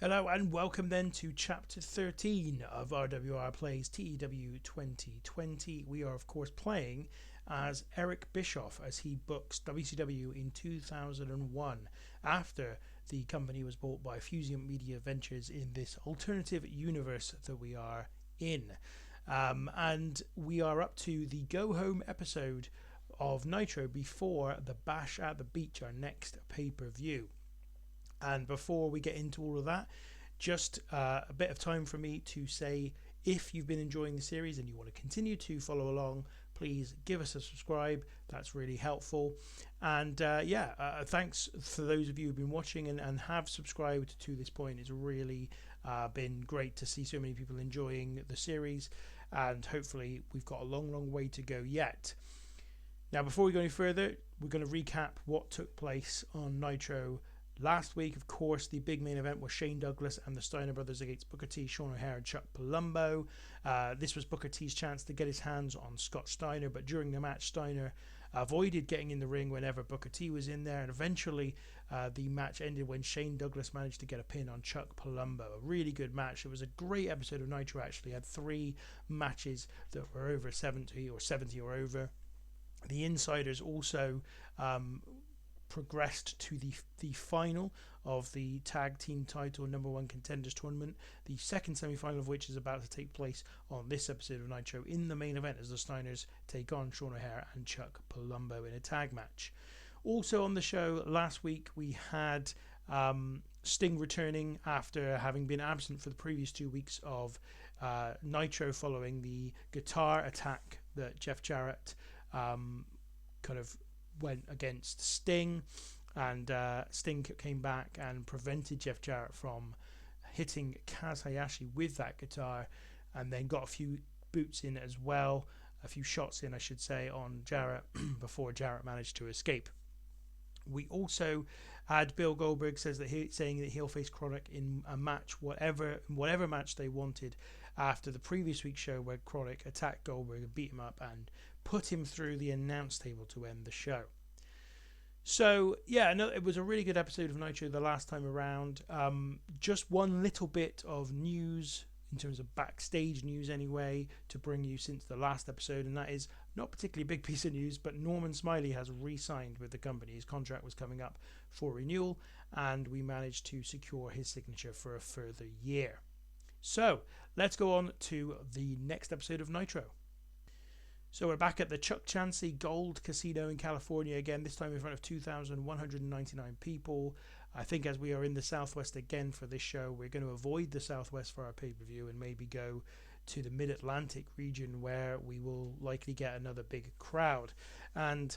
Hello and welcome then to Chapter 13 of RWR Plays TEW 2020. We are of course playing as Eric Bischoff as he books WCW in 2001 after the company was bought by Fusion Media Ventures in this alternative universe that we are in. And we are up to the go home episode of Nitro before the Bash at the Beach, our next pay-per-view. And before we get into all of that, just a bit of time for me to say, if you've been enjoying the series and you want to continue to follow along, please give us a subscribe. That's really helpful. And thanks for those of you who've been watching and have subscribed to this point. It's really been great to see so many people enjoying the series, and hopefully we've got a long way to go yet. Now, before we go any further, we're going to recap what took place on Nitro last week. Of course, the big main event was Shane Douglas and the Steiner brothers against Booker T, Sean O'Haire and Chuck Palumbo. This was Booker T's chance to get his hands on Scott Steiner, but during the match Steiner avoided getting in the ring whenever Booker T was in there, and eventually the match ended when Shane Douglas managed to get a pin on Chuck Palumbo. A really good match. It was a great episode of Nitro. Actually had 3 matches that were over 70 or over. The Insiders also progressed to the final of the tag team title #1 contenders tournament, the second semi-final of which is about to take place on this episode of Nitro in the main event as the Steiners take on Sean O'Haire and Chuck Palumbo in a tag match. Also on the show last week we had Sting returning after having been absent for the previous 2 weeks of Nitro following the guitar attack that Jeff Jarrett kind of went against Sting, and Sting came back and prevented Jeff Jarrett from hitting Kaz Hayashi with that guitar, and then got a few boots in as well, a few shots in I should say on Jarrett before Jarrett managed to escape. We also had Bill Goldberg saying that he'll face Chronic in a match, whatever match they wanted, after the previous week's show where Chronic attacked Goldberg and beat him up and put him through the announce table to end the show. So yeah, no, it was a really good episode of Nitro the last time around. Just one little bit of news in terms of backstage news anyway to bring you since the last episode, and that is not particularly a big piece of news, but Norman Smiley has re-signed with the company. His contract was coming up for renewal and we managed to secure his signature for a further year. So let's go on to the next episode of Nitro. So we're back at the Chuck Chansey Gold Casino in California again, this time in front of 2,199 people. I think as we are in the Southwest again for this show, we're going to avoid the Southwest for our pay-per-view and maybe go to the Mid-Atlantic region where we will likely get another big crowd. And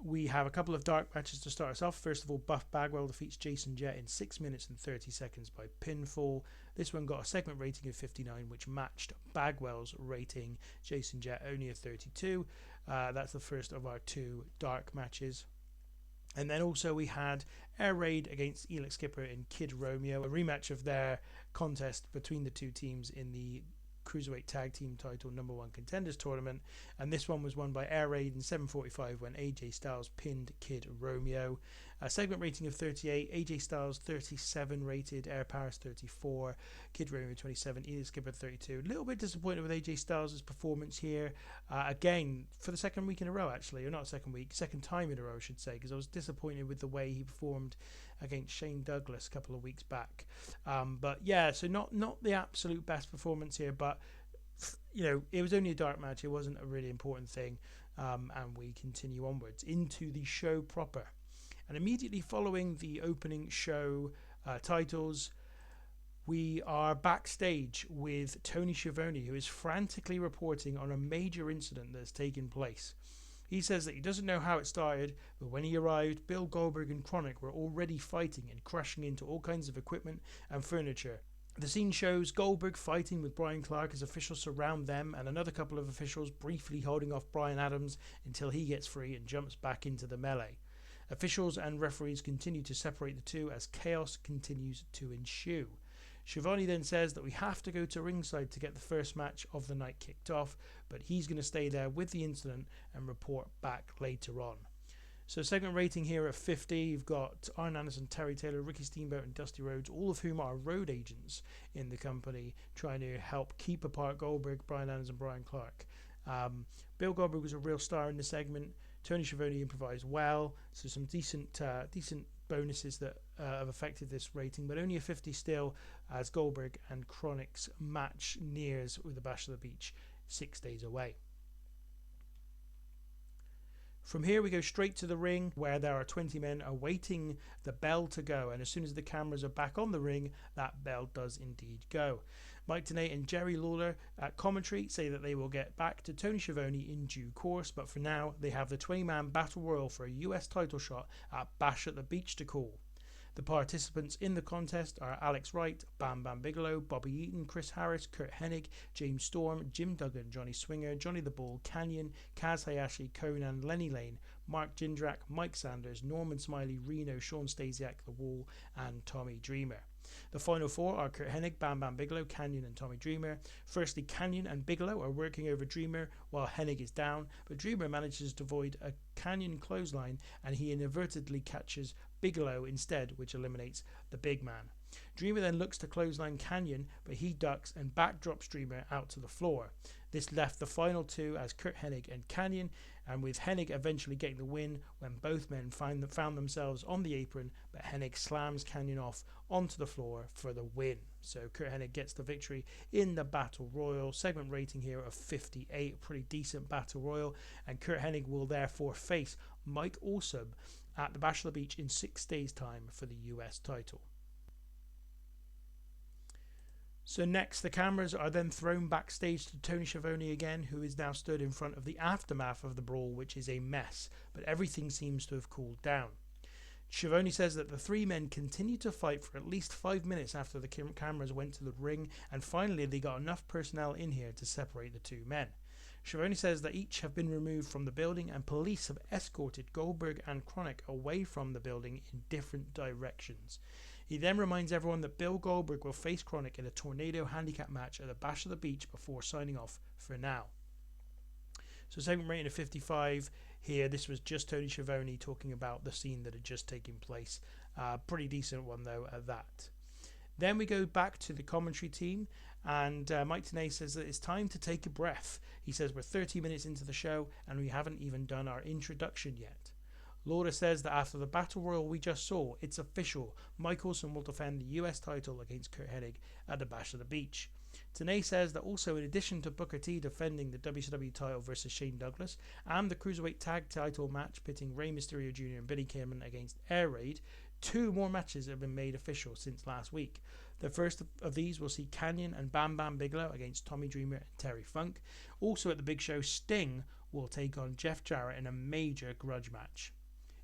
we have a couple of dark matches to start us off. First of all, Buff Bagwell defeats Jason Jett in 6 minutes and 30 seconds by pinfall. This one got a segment rating of 59, which matched Bagwell's rating. Jason Jett only a 32. That's the first of our 2 dark matches. And then also we had Air Raid against Elix Skipper and Kid Romeo, a rematch of their contest between the 2 teams in the Cruiserweight Tag Team Title #1 Contenders tournament, and this one was won by Air Raid in 7:45 when AJ Styles pinned Kid Romeo. A segment rating of 38, AJ Styles 37 rated, Air Paris 34, Kid Romeo 27, Elix Skipper 32. A little bit disappointed with AJ Styles' performance here, again for the second week in a row actually, or not second time in a row I should say, because I was disappointed with the way he performed against Shane Douglas a couple of weeks back. But yeah, so not the absolute best performance here, but you know, it was only a dark match, it wasn't a really important thing, and we continue onwards into the show proper. And immediately following the opening show titles, we are backstage with Tony Schiavone, who is frantically reporting on a major incident that has taken place. He says that he doesn't know how it started, but when he arrived, Bill Goldberg and Chronic were already fighting and crashing into all kinds of equipment and furniture. The scene shows Goldberg fighting with Brian Clark as officials surround them and another couple of officials briefly holding off Brian Adams until he gets free and jumps back into the melee. Officials and referees continue to separate the two as chaos continues to ensue. Schiavone then says that we have to go to ringside to get the first match of the night kicked off, but he's going to stay there with the incident and report back later on. So segment rating here at 50, you've got Arn Anderson, Terry Taylor, Ricky Steamboat and Dusty Rhodes, all of whom are road agents in the company, trying to help keep apart Goldberg, Brian Adams and Brian Clark. Bill Goldberg was a real star in the segment. Tony Schiavone improvised well, so some decent bonuses that have affected this rating, but only a 50 still, as Goldberg and Chronic's match nears with the Bash of the Beach 6 days away. From here we go straight to the ring, where there are 20 men awaiting the bell to go, and as soon as the cameras are back on the ring, that bell does indeed go. Mike Tenay and Jerry Lawler at commentary say that they will get back to Tony Schiavone in due course, but for now they have the 20-man Battle Royal for a US title shot at Bash at the Beach to call. The participants in the contest are Alex Wright, Bam Bam Bigelow, Bobby Eaton, Chris Harris, Kurt Hennig, James Storm, Jim Duggan, Johnny Swinger, Johnny the Bull, Canyon, Kaz Hayashi, Conan, Lenny Lane, Mark Jindrak, Mike Sanders, Norman Smiley, Reno, Sean Stasiak, The Wall, and Tommy Dreamer. The final four are Kurt Hennig, Bam Bam Bigelow, Canyon and Tommy Dreamer. Firstly, Canyon and Bigelow are working over Dreamer while Hennig is down, but Dreamer manages to avoid a Canyon clothesline and he inadvertently catches Bigelow instead, which eliminates the big man. Dreamer then looks to clothesline Canyon, but he ducks and backdrops Dreamer out to the floor. This left the final two as Kurt Hennig and Canyon, and with Hennig eventually getting the win when both men found themselves on the apron, but Hennig slams Canyon off onto the floor for the win. So Kurt Hennig gets the victory in the Battle Royal. Segment rating here of 58, pretty decent Battle Royal, and Kurt Hennig will therefore face Mike Awesome at the Bash of the Beach in 6 days' time for the US title. So next, the cameras are then thrown backstage to Tony Schiavone again, who is now stood in front of the aftermath of the brawl, which is a mess, but everything seems to have cooled down. Schiavone says that the three men continued to fight for at least 5 minutes after the cameras went to the ring, and finally they got enough personnel in here to separate the two men. Schiavone says that each have been removed from the building and police have escorted Goldberg and Chronic away from the building in different directions. He then reminds everyone that Bill Goldberg will face Chronic in a tornado handicap match at the Bash of the Beach before signing off for now. So segment rating of 55 here. This was just Tony Schiavone talking about the scene that had just taken place. Pretty decent one though at that. Then we go back to the commentary team, and Mike Tenay says that it's time to take a breath. He says we're 30 minutes into the show and we haven't even done our introduction yet. Lauder says that after the Battle Royal we just saw, it's official. Mike Awesome will defend the US title against Kurt Hennig at the Bash of the Beach. Tenay says that also in addition to Booker T defending the WCW title versus Shane Douglas and the Cruiserweight Tag title match pitting Rey Mysterio Jr. and Billy Kidman against Air Raid, 2 more matches have been made official since last week. The first of these will see Canyon and Bam Bam Bigelow against Tommy Dreamer and Terry Funk. Also at the big show, Sting will take on Jeff Jarrett in a major grudge match.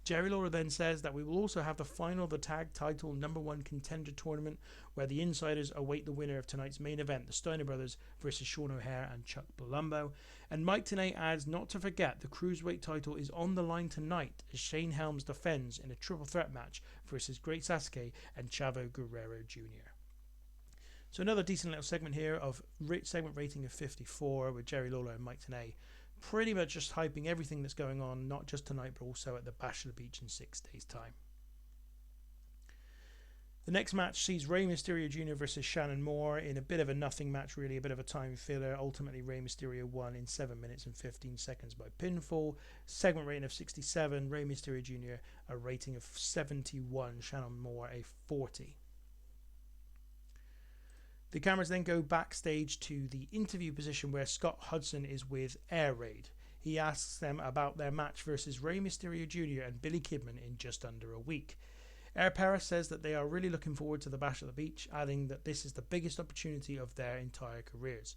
Jerry Lawler then says that we will also have the final of the tag title #1 contender tournament, where the insiders await the winner of tonight's main event, the Steiner brothers versus Sean O'Haire and Chuck Palumbo. And Mike Tenay adds not to forget the Cruiserweight title is on the line tonight as Shane Helms defends in a triple threat match versus Great Sasuke and Chavo Guerrero Jr. So another decent little segment here of segment rating of 54 with Jerry Lawler and Mike Tenay pretty much just hyping everything that's going on, not just tonight but also at the Bash of the Beach in 6 days' time. The next match sees Rey Mysterio Jr. versus Shannon Moore in a bit of a nothing match, really, a bit of a time filler. Ultimately, Rey Mysterio won in 7 minutes and 15 seconds by pinfall. Segment rating of 67, Rey Mysterio Jr. a rating of 71, Shannon Moore a 40. The cameras then go backstage to the interview position where Scott Hudson is with Air Raid. He asks them about their match versus Rey Mysterio Jr. and Billy Kidman in just under a week. Air Paris says that they are really looking forward to the Bash at the Beach, adding that this is the biggest opportunity of their entire careers.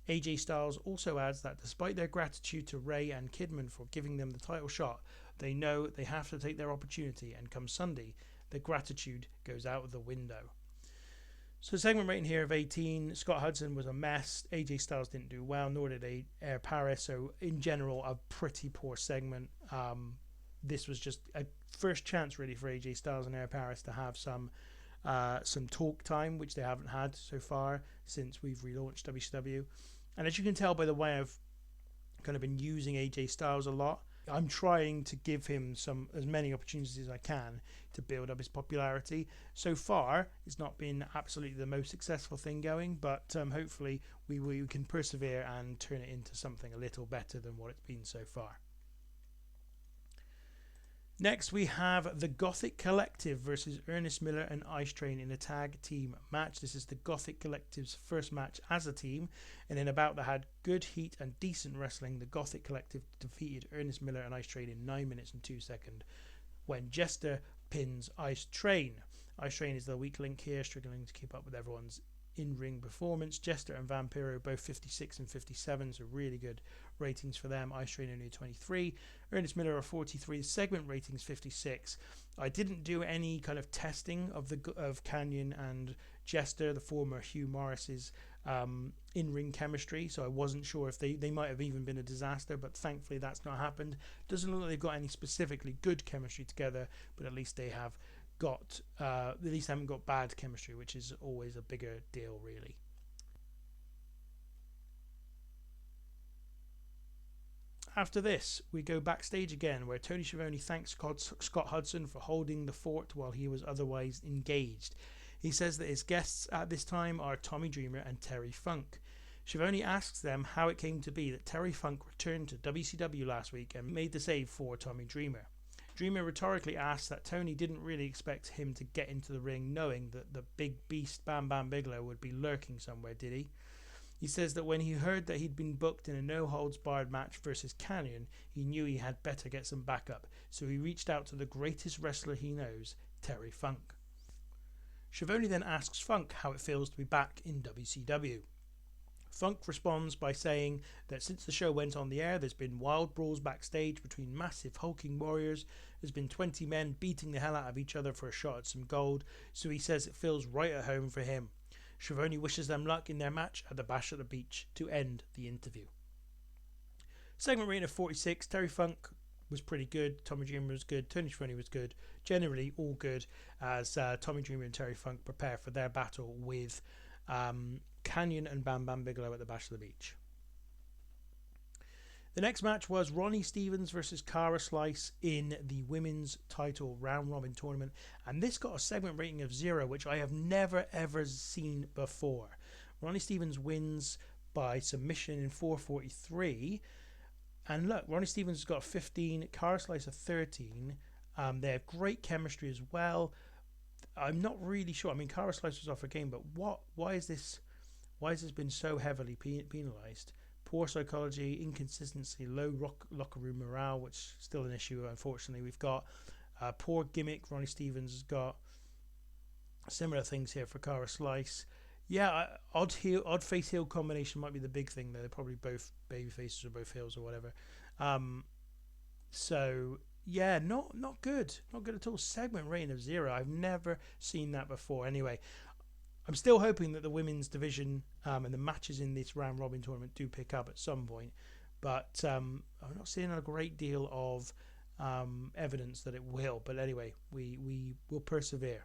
AJ Styles also adds that despite their gratitude to Rey and Kidman for giving them the title shot, they know they have to take their opportunity, and come Sunday, the gratitude goes out of the window. So segment rating here of 18, Scott Hudson was a mess, AJ Styles didn't do well, nor did Air Paris, so in general a pretty poor segment. This was just a first chance really for AJ Styles and Air Paris to have some talk time, which they haven't had so far since we've relaunched WCW. And as you can tell by the way I've kind of been using AJ Styles a lot, I'm trying to give him as many opportunities as I can to build up his popularity. So far, it's not been absolutely the most successful thing going, but hopefully we can persevere and turn it into something a little better than what it's been so far. Next, we have the Gothic Collective versus Ernest Miller and Ice Train in a tag team match. This is the Gothic Collective's first match as a team, and in a bout that had good heat and decent wrestling, the Gothic Collective defeated Ernest Miller and Ice Train in 9 minutes and 2 seconds when Jester pins Ice Train. Ice Train is the weak link here, struggling to keep up with everyone's in-ring performance. Jester and Vampiro both 56 and 57, so really good ratings for them. Ice Train only 23. Ernest Miller are 43. Segment ratings 56. I didn't do any kind of testing of Canyon and Jester, the former Hugh Morris's in-ring chemistry, so I wasn't sure if they might have even been a disaster, but thankfully that's not happened. Doesn't look like they've got any specifically good chemistry together, but at least they have got at least haven't got bad chemistry, which is always a bigger deal, really. After this, we go backstage again, where Tony Schiavone thanks Scott Hudson for holding the fort while he was otherwise engaged. He says that his guests at this time are Tommy Dreamer and Terry Funk. Schiavone asks them how it came to be that Terry Funk returned to WCW last week and made the save for Tommy Dreamer. Dreamer rhetorically asks that Tony didn't really expect him to get into the ring knowing that the big beast Bam Bam Bigelow would be lurking somewhere, did he? He says that when he heard that he'd been booked in a no-holds-barred match versus Canyon, he knew he had better get some backup, so he reached out to the greatest wrestler he knows, Terry Funk. Schiavone then asks Funk how it feels to be back in WCW. Funk responds by saying that since the show went on the air, there's been wild brawls backstage between massive hulking warriors. There's been 20 men beating the hell out of each other for a shot at some gold, so he says it feels right at home for him. Schiavone wishes them luck in their match at the Bash at the Beach to end the interview. Segment rating of 46. Terry Funk was pretty good. Tommy Dreamer was good. Tony Schiavone was good. Generally all good as Tommy Dreamer and Terry Funk prepare for their battle with Canyon and Bam Bam Bigelow at the Bash of the Beach. The next match was Ronnie Stevens versus Cara Slice in the women's title round robin tournament, and this got a segment rating of 0, which I have never ever seen before. Ronnie Stevens wins by submission in 4:43, and look, Ronnie Stevens has got 15, Cara Slice a 13. They have great chemistry as well. I'm not really sure. I mean, Cara Slice was off her game, but why is this been so heavily penalised? Poor psychology, inconsistency, low locker room morale, which is still an issue, unfortunately. We've got poor gimmick. Ronnie Stevens has got similar things here for Cara Slice. Yeah, odd face heel combination might be the big thing. They're probably both baby faces or both heels or whatever. So yeah, not good. Not good at all. Segment rating of 0. I've never seen that before. Anyway, I'm still hoping that the women's division and the matches in this round robin tournament do pick up at some point, but I'm not seeing a great deal of evidence that it will. But anyway, we will persevere.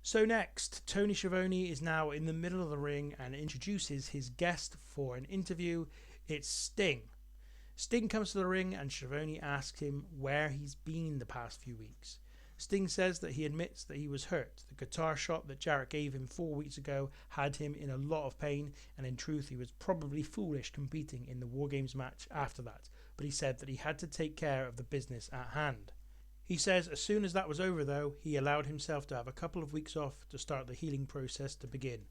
So next, Tony Schiavone is now in the middle of the ring and introduces his guest for an interview. It's Sting. Sting comes to the ring and Schiavone asks him where he's been the past few weeks. Sting says that he admits that he was hurt. The guitar shot that Jarrett gave him 4 weeks ago had him in a lot of pain, and in truth he was probably foolish competing in the War Games match after that, but he said that he had to take care of the business at hand. He says as soon as that was over though, he allowed himself to have a couple of weeks off to start the healing process to begin.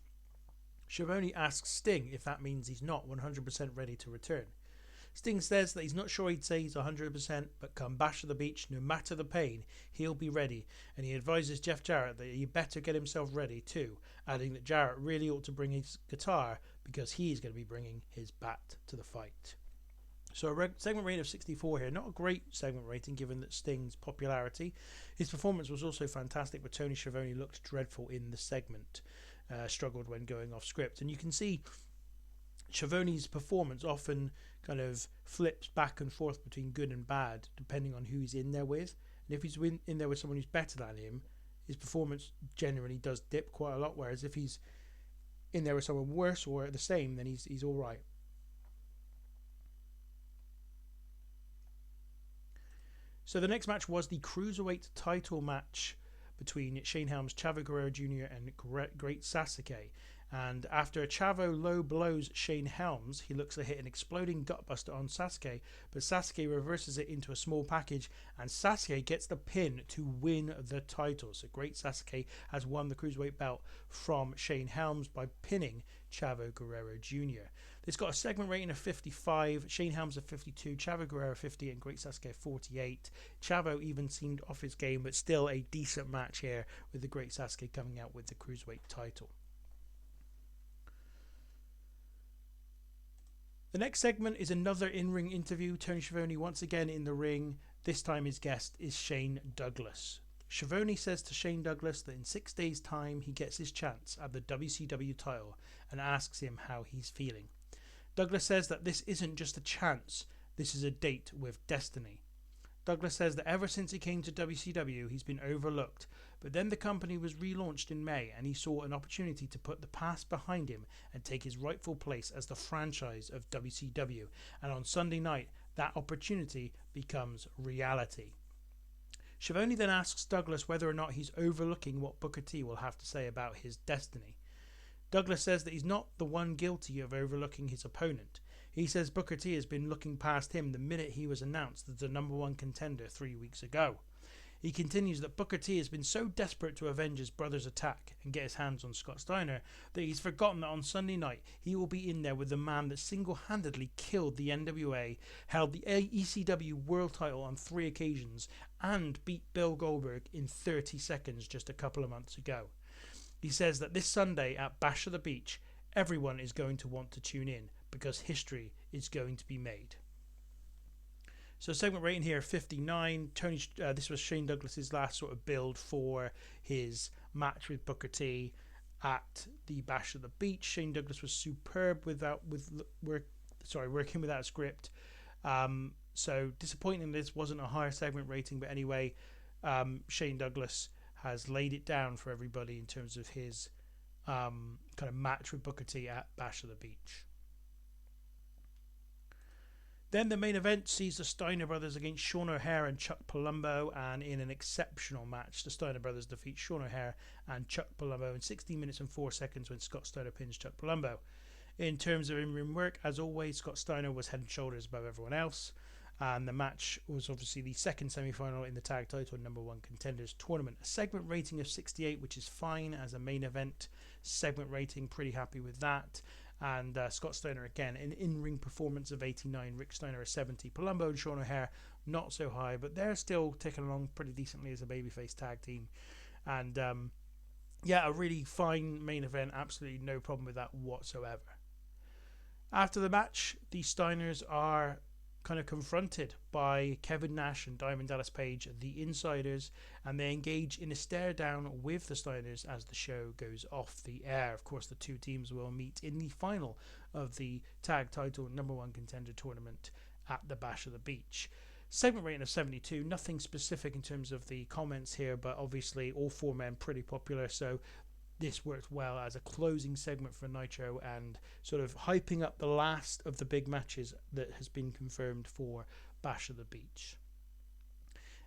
Schiavone asks Sting if that means he's not 100% ready to return. Sting says that he's not sure he'd say he's 100%, but come Bash of the Beach, no matter the pain, he'll be ready, and he advises Jeff Jarrett that he better get himself ready too, adding that Jarrett really ought to bring his guitar because he's going to be bringing his bat to the fight. So a segment rating of 64 here. Not a great segment rating given that Sting's popularity. His performance was also fantastic, but Tony Schiavone looked dreadful in the segment. Struggled when going off script. And you can see Schiavone's performance often kind of flips back and forth between good and bad depending on who he's in there with. And if he's in there with someone who's better than him, his performance generally does dip quite a lot. Whereas if he's in there with someone worse or the same, then he's all right. So the next match was the Cruiserweight title match between Shane Helms, Chavo Guerrero Jr. and Great Sasuke. And after Chavo low blows Shane Helms, he looks to hit an exploding gutbuster on Sasuke, but Sasuke reverses it into a small package, and Sasuke gets the pin to win the title. So Great Sasuke has won the Cruiserweight belt from Shane Helms by pinning Chavo Guerrero Jr. This got a segment rating of 55, Shane Helms of 52, Chavo Guerrero 50, and Great Sasuke 48. Chavo even seemed off his game, but still a decent match here with the Great Sasuke coming out with the Cruiserweight title. The next segment is another in-ring interview. Tony Schiavone once again in the ring. This time his guest is Shane Douglas. Schiavone says to Shane Douglas that in 6 days' time he gets his chance at the WCW title and asks him how he's feeling. Douglas says that this isn't just a chance, this is a date with destiny. Douglas says that ever since he came to WCW he's been overlooked, but then the company was relaunched in May and he saw an opportunity to put the past behind him and take his rightful place as the franchise of WCW, and on Sunday night that opportunity becomes reality. Schiavone then asks Douglas whether or not he's overlooking what Booker T will have to say about his destiny. Douglas says that he's not the one guilty of overlooking his opponent. He says Booker T has been looking past him the minute he was announced as the #1 contender 3 weeks ago. He continues that Booker T has been so desperate to avenge his brother's attack and get his hands on Scott Steiner that he's forgotten that on Sunday night he will be in there with the man that single-handedly killed the NWA, held the ECW World title on 3 occasions, and beat Bill Goldberg in 30 seconds just a couple of months ago. He says that this Sunday at Bash of the Beach, everyone is going to want to tune in because history is going to be made. So segment rating here 59. This was Shane Douglas's last sort of build for his match with Booker T at the Bash of the Beach. Shane Douglas was superb working without a script. So disappointing this wasn't a higher segment rating, but anyway, Shane Douglas has laid it down for everybody in terms of his kind of match with Booker T at Bash of the Beach. Then the main event sees the Steiner brothers against Sean O'Haire and Chuck Palumbo, and in an exceptional match, the Steiner brothers defeat Sean O'Haire and Chuck Palumbo in 16 minutes and 4 seconds when Scott Steiner pins Chuck Palumbo. In terms of in-ring work, as always, Scott Steiner was head and shoulders above everyone else, and the match was obviously the second semi-final in the tag title #1 Contenders tournament. A segment rating of 68, which is fine as a main event segment rating, pretty happy with that. And Scott Steiner again, an in-ring performance of 89, Rick Steiner a 70, Palumbo and Sean O'Haire not so high, but they're still ticking along pretty decently as a babyface tag team. And a really fine main event, absolutely no problem with that whatsoever. After the match, the Steiners are kind of confronted by Kevin Nash and Diamond Dallas Page, the Insiders, and they engage in a stare down with the Steiners as the show goes off the air. Of course, the two teams will meet in the final of the tag title #1 Contender tournament at the Bash of the Beach. Segment rating of 72, nothing specific in terms of the comments here, but obviously all 4 men pretty popular, so this worked well as a closing segment for Nitro and sort of hyping up the last of the big matches that has been confirmed for Bash of the Beach.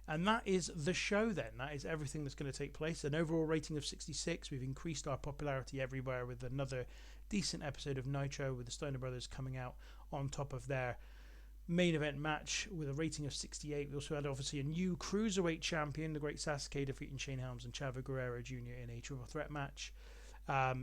And that is the show then. That is everything that's going to take place. An overall rating of 66. We've increased our popularity everywhere with another decent episode of Nitro with the Steiner brothers coming out on top of their main event match with a rating of 68. We also had obviously a new Cruiserweight champion, the Great Sasuke, defeating Shane Helms and Chavo Guerrero Jr. in a triple threat match.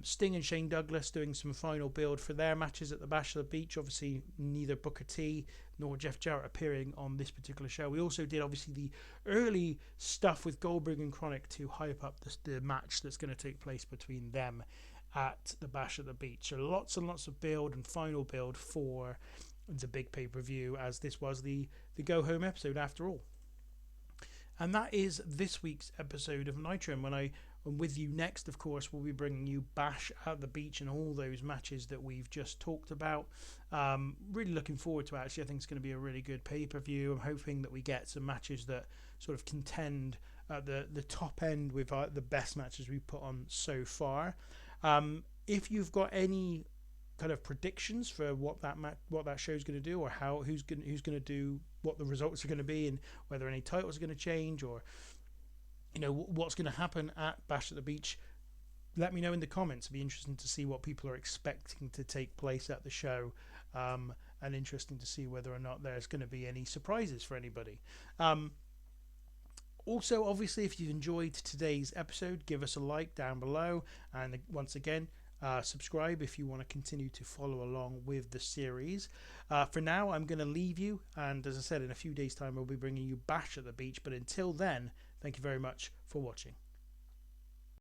Sting and Shane Douglas doing some final build for their matches at the Bash of the Beach. Obviously neither Booker T nor Jeff Jarrett appearing on this particular show. We also did obviously the early stuff with Goldberg and Chronic to hype up the match that's going to take place between them at the Bash of the Beach. So lots and lots of build and final build for the big pay-per-view, as this was the go-home episode after all. And that is this week's episode of Nitro. And when I'm with you next, of course, we'll be bringing you Bash at the Beach and all those matches that we've just talked about. Really looking forward to it, actually. I think it's going to be a really good pay-per-view. I'm hoping that we get some matches that sort of contend at the top end with the best matches we've put on so far. If you've got any kind of predictions for what that show's going to do, or who's going to do what the results are going to be and whether any titles are going to change, or what's going to happen at Bash at the Beach, let me know in the comments. It'd be interesting to see what people are expecting to take place at the show, and interesting to see whether or not there's going to be any surprises for anybody. Also, obviously, if you've enjoyed today's episode, give us a like down below, and once again, subscribe if you want to continue to follow along with the series. For now, I'm going to leave you, and as I said, in a few days' time, I'll be bringing you Bash at the Beach. But until then, thank you very much for watching.